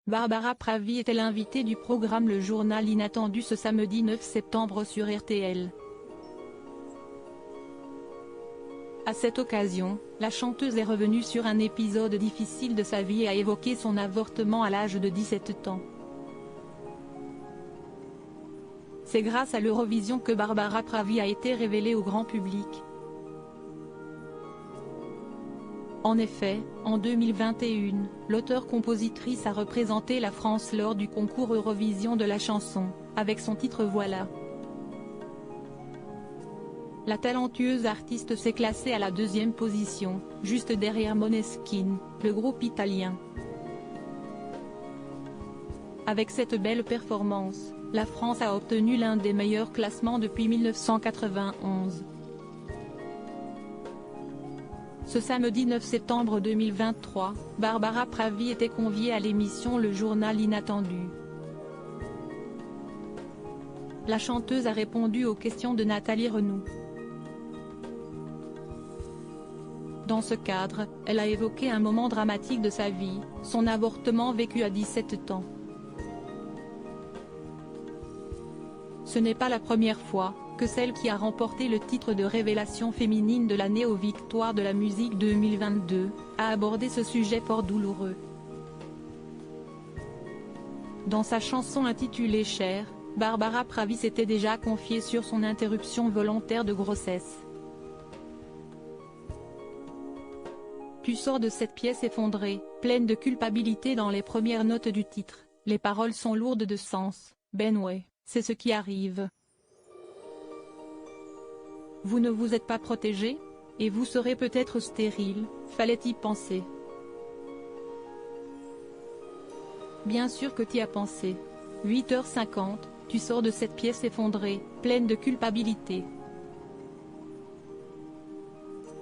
Barbara Pravi était l'invitée du programme Le Journal Inattendu ce samedi 9 septembre sur RTL. À cette occasion, la chanteuse est revenue sur un épisode difficile de sa vie et a évoqué son avortement à l'âge de 17 ans. C'est grâce à l'Eurovision que Barbara Pravi a été révélée au grand public. En effet, en 2021, l'auteure-compositrice a représenté la France lors du concours Eurovision de la chanson, avec son titre Voilà. La talentueuse artiste s'est classée à la 2e position, juste derrière Måneskin, le groupe italien. Avec cette belle performance, la France a obtenu l'un des meilleurs classements depuis 1991. Ce samedi 9 septembre 2023, Barbara Pravi était conviée à l'émission Le Journal Inattendu. La chanteuse a répondu aux questions de Nathalie Renaud. Dans ce cadre, elle a évoqué un moment dramatique de sa vie, son avortement vécu à 17 ans. Ce n'est pas la première fois que celle qui a remporté le titre de révélation féminine de l'année aux Victoires de la musique 2022, a abordé ce sujet fort douloureux. Dans sa chanson intitulée Cher, Barbara Pravi s'était déjà confiée sur son interruption volontaire de grossesse. Tu sors de cette pièce effondrée, pleine de culpabilité dans les premières notes du titre, les paroles sont lourdes de sens, ben ouais, c'est ce qui arrive. Vous ne vous êtes pas protégé? Et vous serez peut-être stérile, fallait y penser. Bien sûr que t'y as pensé. 8h50, tu sors de cette pièce effondrée, pleine de culpabilité.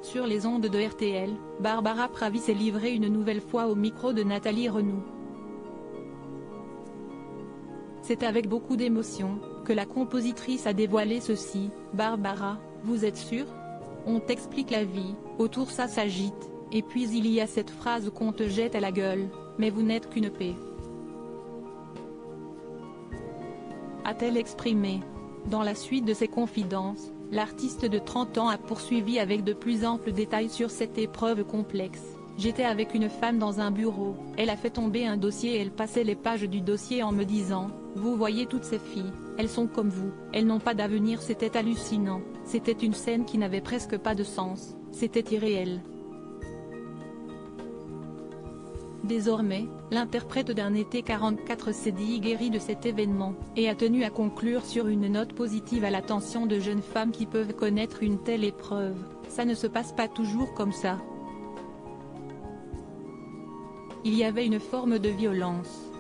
Sur les ondes de RTL, Barbara Pravi s'est livrée une nouvelle fois au micro de Nathalie Renaud. C'est avec beaucoup d'émotion que la compositrice a dévoilé ceci. Barbara, vous êtes sûre? On t'explique la vie, autour ça s'agite, et puis il y a cette phrase qu'on te jette à la gueule, mais vous n'êtes qu'une paix. A-t-elle exprimé. Dans la suite de ses confidences, l'artiste de 30 ans a poursuivi avec de plus amples détails sur cette épreuve complexe. J'étais avec une femme dans un bureau, elle a fait tomber un dossier et elle passait les pages du dossier en me disant « Vous voyez toutes ces filles, elles sont comme vous, elles n'ont pas d'avenir ». C'était hallucinant, c'était une scène qui n'avait presque pas de sens, c'était irréel. Désormais, l'interprète d'un été 44 s'est dit guéri de cet événement, et a tenu à conclure sur une note positive à l'attention de jeunes femmes qui peuvent connaître une telle épreuve. Ça ne se passe pas toujours comme ça. Il y avait une forme de violence.